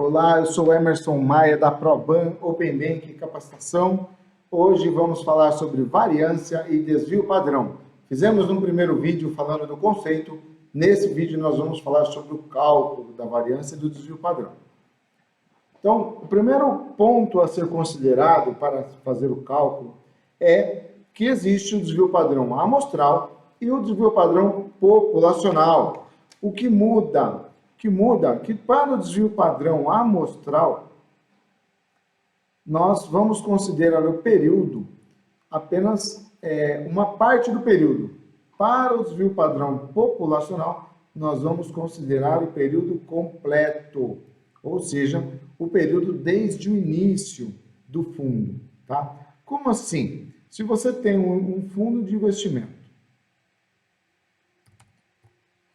Olá, eu sou Emerson Maia da Proban Open Bank Capacitação. Hoje vamos falar sobre variância e desvio padrão. Fizemos um primeiro vídeo falando do conceito. Nesse vídeo nós vamos falar sobre o cálculo da variância e do desvio padrão. Então, o primeiro ponto a ser considerado para fazer o cálculo é que existe o desvio padrão amostral e o desvio padrão populacional. O que muda? Que para o desvio padrão amostral, nós vamos considerar o período apenas uma parte do período. Para o desvio padrão populacional, nós vamos considerar o período completo, ou seja, o período desde o início do fundo. Tá? Como assim? Se você tem um fundo de investimento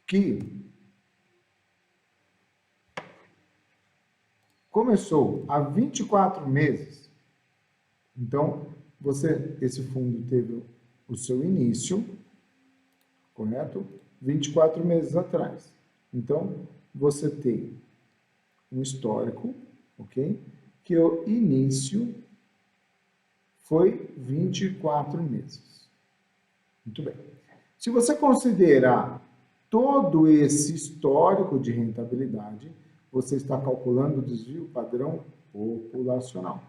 que começou há 24 meses, então esse fundo teve o seu início, correto? 24 meses atrás. Então, você tem um histórico, ok? Que o início foi 24 meses. Muito bem. Se você considerar todo esse histórico de rentabilidade, você está calculando o desvio padrão populacional.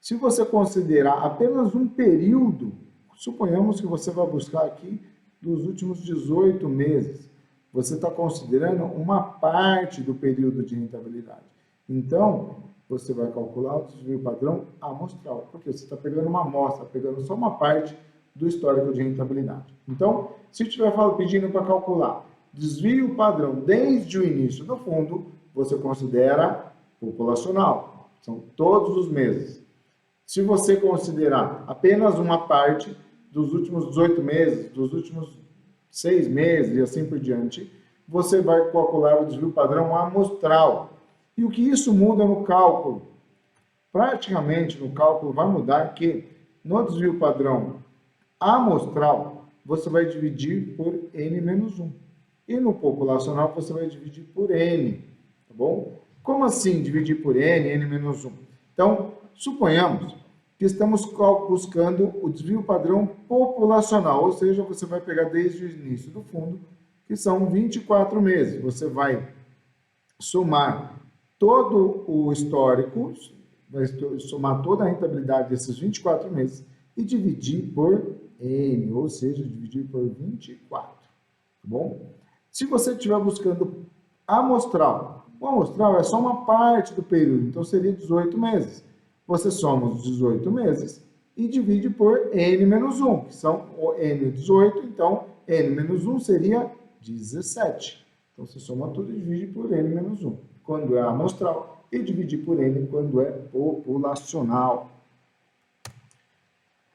Se você considerar apenas um período, suponhamos que você vai buscar aqui dos últimos 18 meses, você está considerando uma parte do período de rentabilidade. Então, você vai calcular o desvio padrão amostral, porque você está pegando uma amostra, pegando só uma parte do histórico de rentabilidade. Então, se estiver pedindo para calcular desvio padrão desde o início do fundo, você considera populacional. São todos os meses. Se você considerar apenas uma parte dos últimos 18 meses, dos últimos 6 meses e assim por diante, você vai calcular o desvio padrão amostral. E o que isso muda no cálculo? Praticamente no cálculo vai mudar que no desvio padrão amostral, você vai dividir por N-1. E no populacional, você vai dividir por N, tá bom? Como assim dividir por N, N-1? Então, suponhamos que estamos buscando o desvio padrão populacional, ou seja, você vai pegar desde o início do fundo, que são 24 meses. Você vai somar todo o histórico, vai somar toda a rentabilidade desses 24 meses e dividir por N, ou seja, dividir por 24, tá bom? Se você estiver buscando amostral, o amostral é só uma parte do período, então seria 18 meses. Você soma os 18 meses e divide por N-1, que são N18, então N-1 seria 17. Então você soma tudo e divide por N-1, quando é amostral, e divide por N quando é populacional.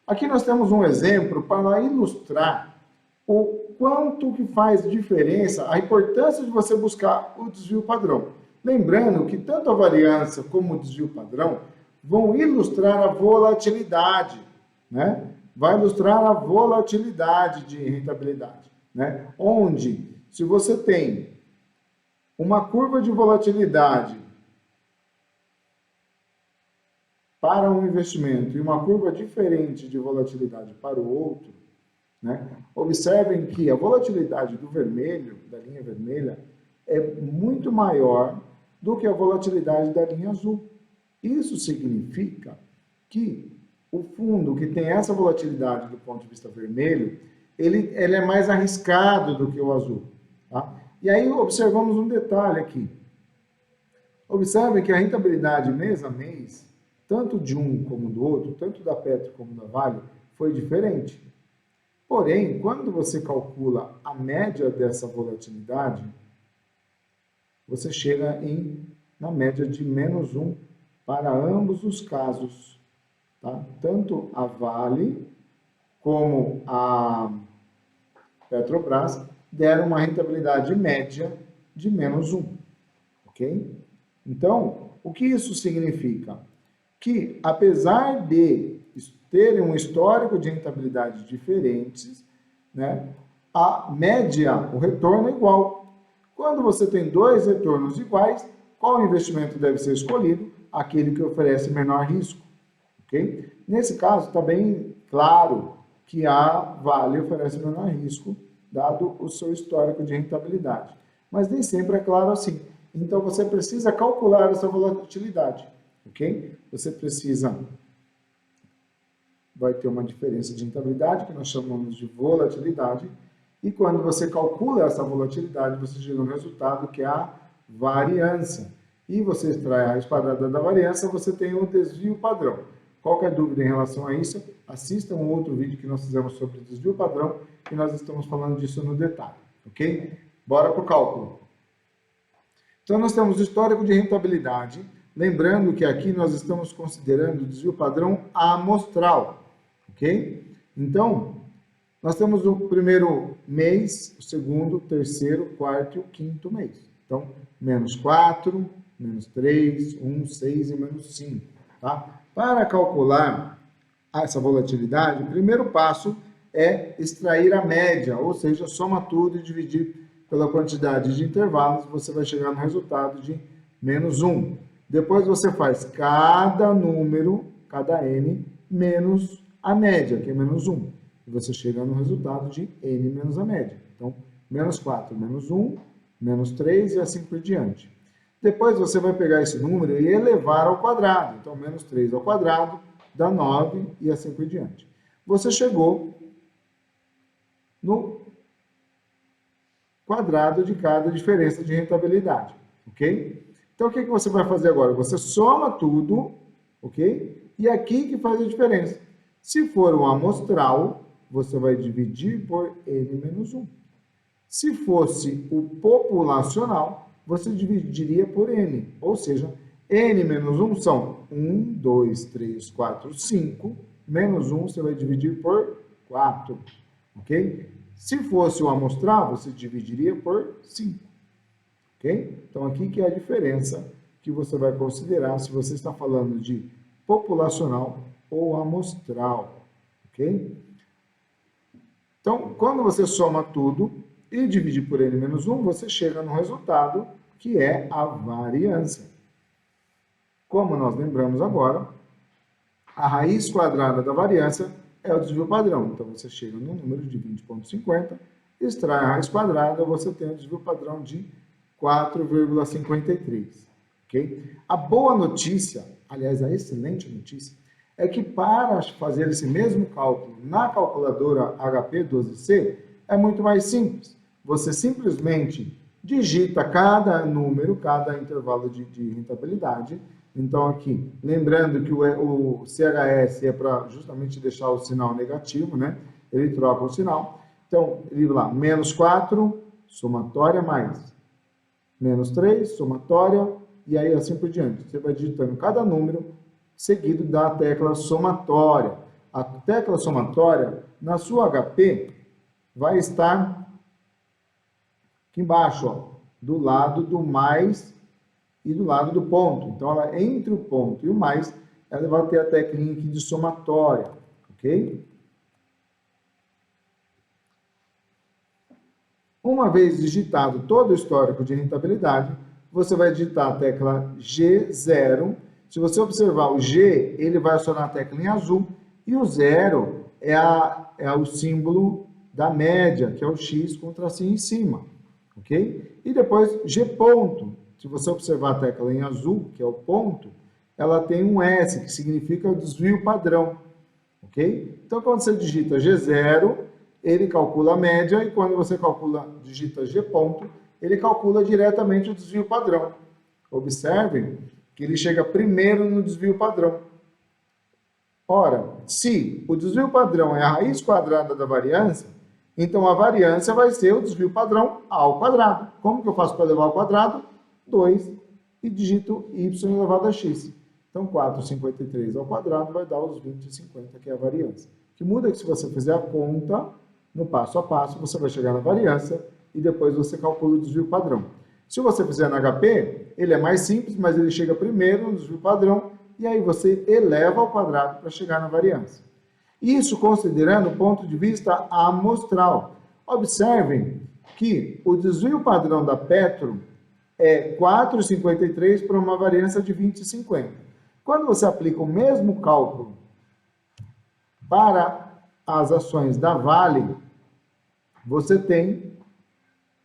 Aqui nós temos um exemplo para ilustrar o quanto que faz diferença, a importância de você buscar o desvio padrão. Lembrando que tanto a variância como o desvio padrão vão ilustrar a volatilidade, né? Vai ilustrar a volatilidade de rentabilidade, né? Onde, se você tem uma curva de volatilidade para um investimento e uma curva diferente de volatilidade para o outro, né? Observem que a volatilidade do vermelho, da linha vermelha, é muito maior do que a volatilidade da linha azul. Isso significa que o fundo que tem essa volatilidade do ponto de vista vermelho, ele é mais arriscado do que o azul. Tá? E aí observamos um detalhe aqui. Observem que a rentabilidade mês a mês, tanto de um como do outro, tanto da Petro como da Vale, foi diferente. Porém, quando você calcula a média dessa volatilidade, você chega na média de -1 para ambos os casos. Tá? Tanto a Vale como a Petrobras deram uma rentabilidade média de -1. Ok? Então, o que isso significa? Que, apesar de terem um histórico de rentabilidade diferentes, né, a média, o retorno é igual. Quando você tem dois retornos iguais, qual investimento deve ser escolhido? Aquele que oferece menor risco. Okay? Nesse caso, está bem claro que a Vale oferece menor risco, dado o seu histórico de rentabilidade. Mas nem sempre é claro assim. Então, você precisa calcular essa volatilidade. Ok? Você precisa... Vai ter uma diferença de rentabilidade, que nós chamamos de volatilidade. E quando você calcula essa volatilidade, você chega no resultado que é a variância. E você extrai a raiz quadrada da variância, você tem o desvio padrão. Qualquer dúvida em relação a isso, assista um outro vídeo que nós fizemos sobre desvio padrão, e nós estamos falando disso no detalhe, ok? Bora para o cálculo. Então, nós temos o histórico de rentabilidade, lembrando que aqui nós estamos considerando o desvio padrão amostral, ok? Então, nós temos o primeiro mês, o segundo, o terceiro, o quarto e o quinto mês. Então, menos 4, menos 3, 1, 6 e menos 5, tá? Para calcular essa volatilidade, o primeiro passo é extrair a média, ou seja, soma tudo e dividir pela quantidade de intervalos, você vai chegar no resultado de menos 1. Depois você faz cada número, cada n, menos a média, que é menos 1. E você chega no resultado de n menos a média. Então, menos 4, menos 1, menos 3 e assim por diante. Depois você vai pegar esse número e elevar ao quadrado. Então, menos 3 ao quadrado dá 9 e assim por diante. Você chegou no quadrado de cada diferença de rentabilidade, ok? Então, o que você vai fazer agora? Você soma tudo, ok? E aqui que faz a diferença. Se for um amostral, você vai dividir por n menos 1. Se fosse o populacional, você dividiria por n, ou seja, n menos 1 são 1, 2, 3, 4, 5, menos 1 você vai dividir por 4, ok? Se fosse o amostral, você dividiria por 5, ok? Então, aqui que é a diferença que você vai considerar se você está falando de populacional ou amostral, ok? Então, quando você soma tudo e divide por n menos 1, você chega no resultado que é a variância. Como nós lembramos agora, a raiz quadrada da variância é o desvio padrão. Então, você chega no número de 20,50, extrai a raiz quadrada, você tem o desvio padrão de 4,53. Okay? A boa notícia, aliás, a excelente notícia, é que para fazer esse mesmo cálculo na calculadora HP12C, é muito mais simples. Você simplesmente digita cada número, cada intervalo de rentabilidade. Então, aqui, lembrando que o CHS é para justamente deixar o sinal negativo, né? Ele troca o sinal. Então, ele vai lá, menos 4, somatória, mais. Menos 3, somatória, e aí assim por diante. Você vai digitando cada número, seguido da tecla somatória. A tecla somatória, na sua HP, vai estar aqui embaixo, ó, do lado do mais e do lado do ponto. Então, ela, entre o ponto e o mais, ela vai ter a teclinha aqui de somatória, ok? Uma vez digitado todo o histórico de rentabilidade, você vai digitar a tecla G0. Se você observar o G, ele vai acionar a tecla em azul, e o 0 é o símbolo da média, que é o X com o tracinho em cima, ok? E depois G ponto. Se você observar a tecla em azul, que é o ponto, ela tem um S, que significa o desvio padrão, ok? Então, quando você digita G0, ele calcula a média, e quando você digita G ponto, ele calcula diretamente o desvio padrão. Observem que ele chega primeiro no desvio padrão. Ora, se o desvio padrão é a raiz quadrada da variância, então a variância vai ser o desvio padrão ao quadrado. Como que eu faço para levar ao quadrado? 2 e digito y elevado a x. Então, 4,53 ao quadrado vai dar os 20,50, que é a variância. O que muda é que se você fizer a conta, no passo a passo, você vai chegar na variância e depois você calcula o desvio padrão. Se você fizer no HP, ele é mais simples, mas ele chega primeiro no desvio padrão e aí você eleva ao quadrado para chegar na variância. Isso considerando o ponto de vista amostral. Observem que o desvio padrão da Petro é 4,53 para uma variância de 20,50. Quando você aplica o mesmo cálculo para as ações da Vale, você tem,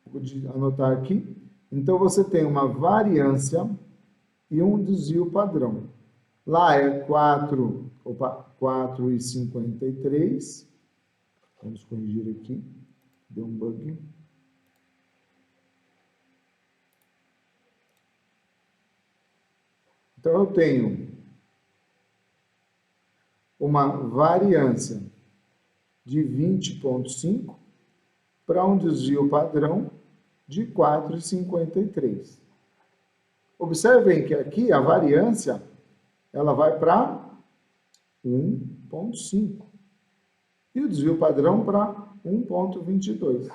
vou anotar aqui, então você tem uma variância e um desvio padrão. Lá é 4,53. Vamos corrigir aqui. Deu um bug. Então, eu tenho uma variância de 20,5 para um desvio padrão de 4,53. Observem que aqui a variância ela vai para 1,5 e o desvio padrão para 1,22.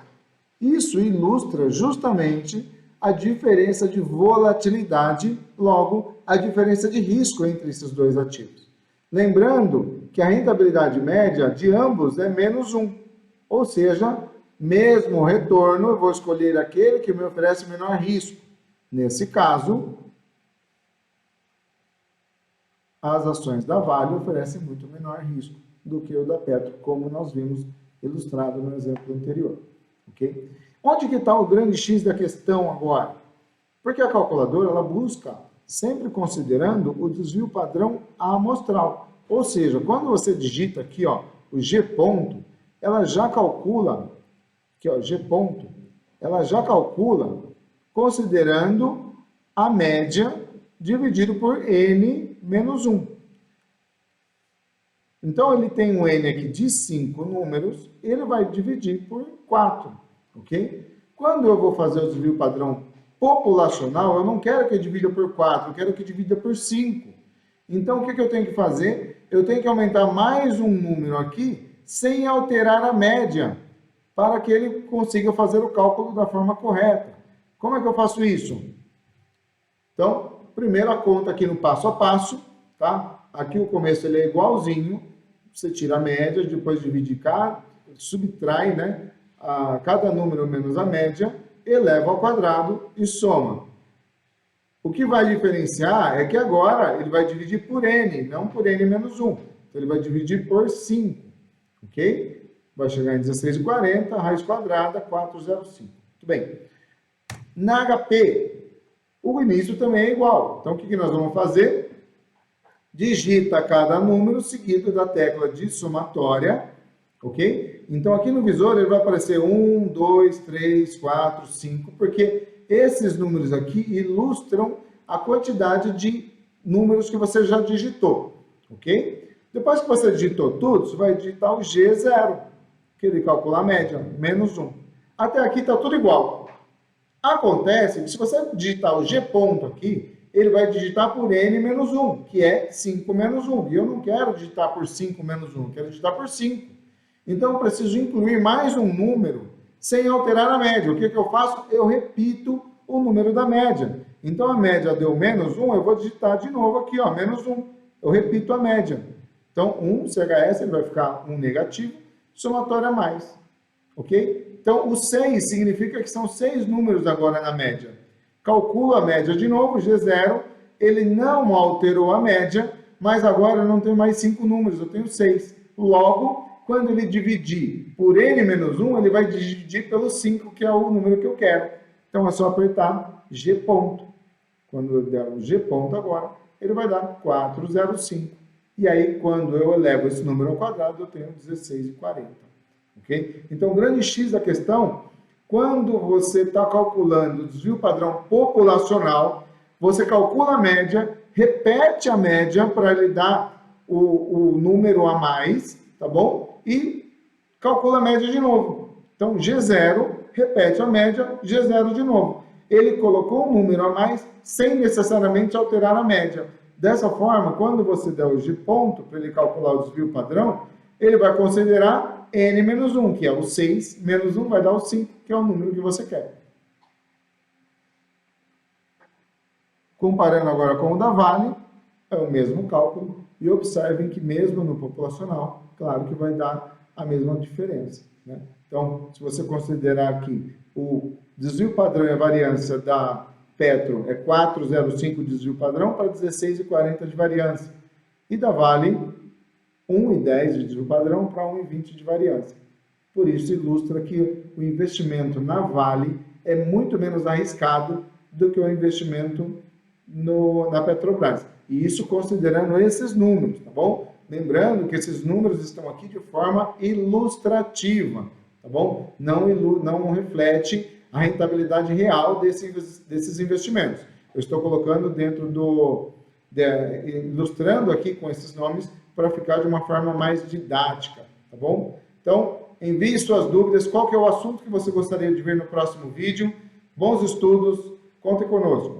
Isso ilustra justamente a diferença de volatilidade, logo, a diferença de risco entre esses dois ativos. Lembrando que a rentabilidade média de ambos é menos 1, ou seja, mesmo retorno, eu vou escolher aquele que me oferece menor risco. Nesse caso, as ações da Vale oferecem muito menor risco do que o da Petro, como nós vimos ilustrado no exemplo anterior. Okay? Onde que está o grande X da questão agora? Porque a calculadora ela busca sempre considerando o desvio padrão amostral. Ou seja, quando você digita aqui ó, o G ponto, ela já calcula, aqui, ó, G ponto, ela já calcula considerando a média dividido por N menos 1. Então, ele tem um N aqui de 5 números, ele vai dividir por 4, ok? Quando eu vou fazer o desvio padrão populacional, eu não quero que divida por 4, eu quero que divida por 5. Então, o que eu tenho que fazer? Eu tenho que aumentar mais um número aqui, sem alterar a média, para que ele consiga fazer o cálculo da forma correta. Como é que eu faço isso? Então, primeiro a conta aqui no passo a passo, tá? Aqui o começo ele é igualzinho, você tira a média, depois divide cá, subtrai, né, cada número menos a média, eleva ao quadrado e soma. O que vai diferenciar é que agora ele vai dividir por n, não por n menos 1. Então ele vai dividir por 5, ok? Vai chegar em 16,40, raiz quadrada, 405. Muito bem. Na HP, o início também é igual. Então o que nós vamos fazer? Digita cada número seguido da tecla de somatória, ok? Então aqui no visor ele vai aparecer 1, 2, 3, 4, 5, porque esses números aqui ilustram a quantidade de números que você já digitou, ok? Depois que você digitou tudo, você vai digitar o G0, que ele calcula a média, menos 1. Até aqui está tudo igual. Acontece que se você digitar o G ponto aqui, ele vai digitar por N menos 1, que é 5 menos 1. E eu não quero digitar por 5 menos 1, eu quero digitar por 5. Então, eu preciso incluir mais um número sem alterar a média. O que eu faço? Eu repito o número da média. Então, a média deu menos 1, eu vou digitar de novo aqui, ó, menos 1. Eu repito a média. Então, 1, CHS, ele vai ficar 1 negativo, somatório a mais. Ok? Então, o 6 significa que são 6 números agora na média. Calculo a média de novo, G0, ele não alterou a média, mas agora eu não tenho mais 5 números, eu tenho 6. Logo, quando ele dividir por n menos 1, ele vai dividir pelo 5, que é o número que eu quero. Então, é só apertar G ponto. Quando eu der o G ponto agora, ele vai dar 405. E aí, quando eu elevo esse número ao quadrado, eu tenho 16,40. Okay? Então, o grande X da questão, quando você está calculando o desvio padrão populacional, você calcula a média, repete a média para ele dar o número a mais, tá bom? E calcula a média de novo. Então, G0, repete a média, G0 de novo. Ele colocou um número a mais sem necessariamente alterar a média. Dessa forma, quando você der o G ponto para ele calcular o desvio padrão, ele vai considerar n menos 1, que é o 6, menos 1 vai dar o 5, que é o número que você quer. Comparando agora com o da Vale, é o mesmo cálculo, e observem que mesmo no populacional, claro que vai dar a mesma diferença, né? Então, se você considerar aqui o desvio padrão e a variância da Petro é 4,05 de desvio padrão para 16,40 de variância. E da Vale, 1,10 de desvio padrão para 1,20 de variância. Por isso, ilustra que o investimento na Vale é muito menos arriscado do que o investimento na Petrobras. E isso considerando esses números, tá bom? Lembrando que esses números estão aqui de forma ilustrativa, tá bom? Não reflete a rentabilidade real desses investimentos. Eu estou colocando dentro ilustrando aqui com esses nomes para ficar de uma forma mais didática, tá bom? Então, envie suas dúvidas, qual que é o assunto que você gostaria de ver no próximo vídeo. Bons estudos, contem conosco.